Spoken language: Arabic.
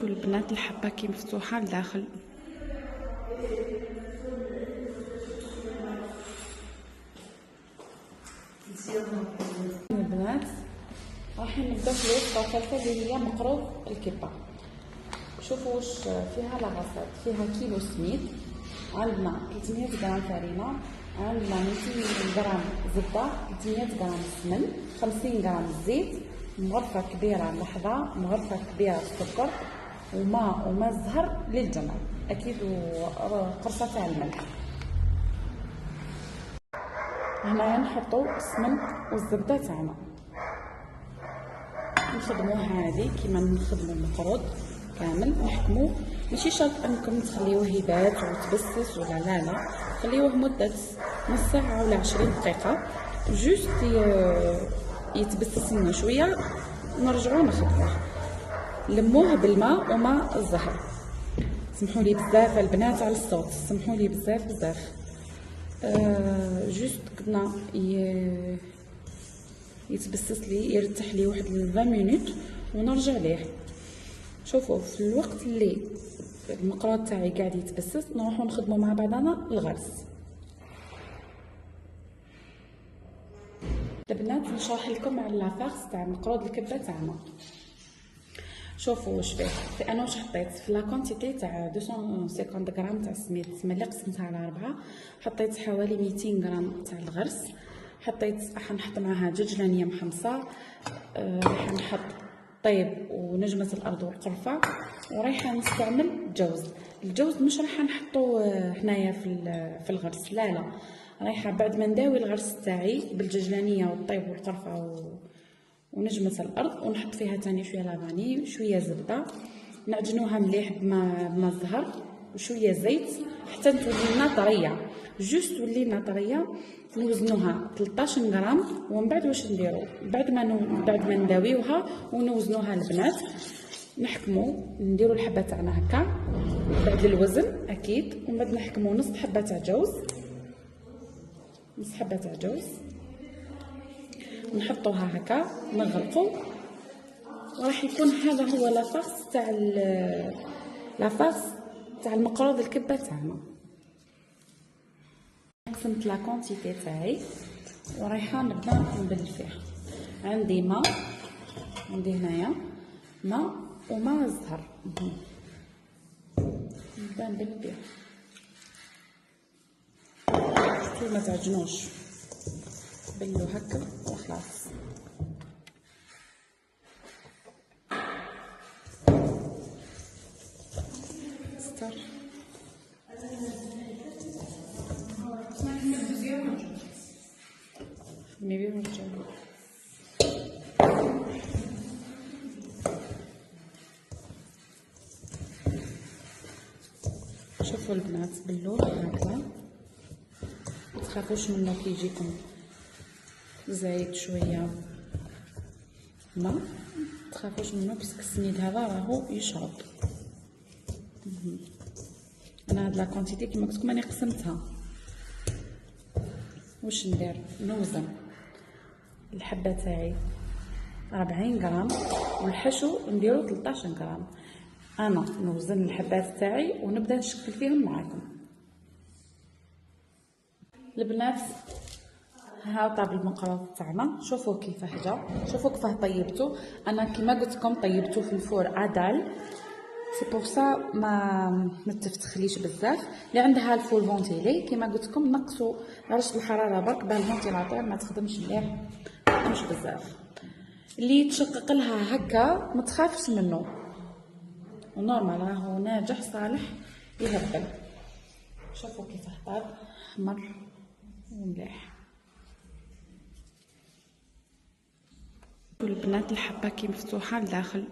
البنات الحبة كي مفتوحة لداخل. البنات راح نبداو في الوصفة الثالثة اللي هي مقروض الكبة. شوفوا واش فيها لاغاصات. فيها كيلو سميد، عندنا 300 غرام فرينة، عندنا 200 غرام زبدة، 300 غرام سمن، 50 غرام زيت، مغرفة كبيرة لحظة، مغرفة كبيرة سكر، وماء الزهر للجمال اكيد، وقرصة تاع الملح. هنايا نحطو السمن والزبدة تاعنا، نخدموها هذه كيما نخدمو المقروض كامل، نحكموه. ماشي شرط انكم تخليوه يبات وتبسس ولا لا، خليوه مدة نص ساعة ولا 20 دقيقة جوست يتبسس لنا شوية، نرجعو نخدموه. لموه بالماء وماء الزهر. سمحوا لي بزاف البنات على الصوت، سمحوا لي بزاف. جوست كنا يتبسس لي، يرتاح لي واحد 20 مينوت ونرجع ليه. شوفوا في الوقت اللي المقراض تاعي قاعد يتبسس نروحو نخدمو مع بعضنا الغرس. البنات نشرح لكم على لافارس تاع مقروض الكبه تاعنا. شوفوا واش فيه. انا واش حطيت في لا كونتيتي تاع 250 غرام تاع السميد، اللي قسمتها على 4. حطيت حوالي 200 غرام تاع الغرس، حطيت راح نحط معاها دجاج لانيه محمصه، راح نحط طيب ونجمه الارض والقرفه، ورايحه نستعمل الجوز مش راح نحطو هنايا في الغرس، لا رايحه بعد ما نداوي الغرس تاعي بالدجاجلانيه والطيب والقرفه ونجمة الارض، ونحط فيها تاني شويه لافاني، شويه زبده، نعجنوها مليح بما الزهر وشويه زيت حتى تولي لنا طريه. جوست تولي لنا طريه نوزنوها 13 غرام. ومن بعد واش نديرو بعد ما نداويوها ونوزنوها البنات، نحكمو نديرو الحبه تاعنا هكا بعد الوزن اكيد، ومن بعد نحكمو نص حبه تاع جوز، نحطوها هكا نغلقو، وراح يكون هذا هو لافارس تاع المقروض الكبه تاعنا. قسمت لا كونتيتي تاعي ورايحه نبدا نبل فيها. عندي ماء، عندي هنايا ماء وماء الزهر، نبدا نبل بيه ما تعجنوش، بلو هكا وخلاص. ستار شوفوا البنات بلوه هكذا، متخافوش منه كي يجيكم زايد شويه ما تخافوش منه، بس السميد هذا راهو يشرب. انا هاد لا كونتيتي كيما قلت لكم راني قسمتها. واش ندير؟ نوزن الحبه تاعي 40 غرام والحشو نديرو 13 غرام. انا نوزن الحبات تاعي ونبدا نشكل فيهم معاكم البنات. ها طاب المقروض تاعنا، شوفوا كيفاه جا، شوفوا كيفاه طيبته. انا كيما قلت لكم طيبته في الفور ادال، سي بور سا ما تفتخليش بزاف. اللي عندها الفول فونتيلي كيما قلت لكم نقصوا درجه الحراره برك باه الفونتيلاتور ما تخدمش مليح، ما تخدمش بزاف. اللي تشقق لها هكا ما تخافش منه، ونورمال راهو ناجح صالح يهبل. شوفوا كيفاه طاب حمر ومليح. البنات الحبه كي مفتوحه لداخل.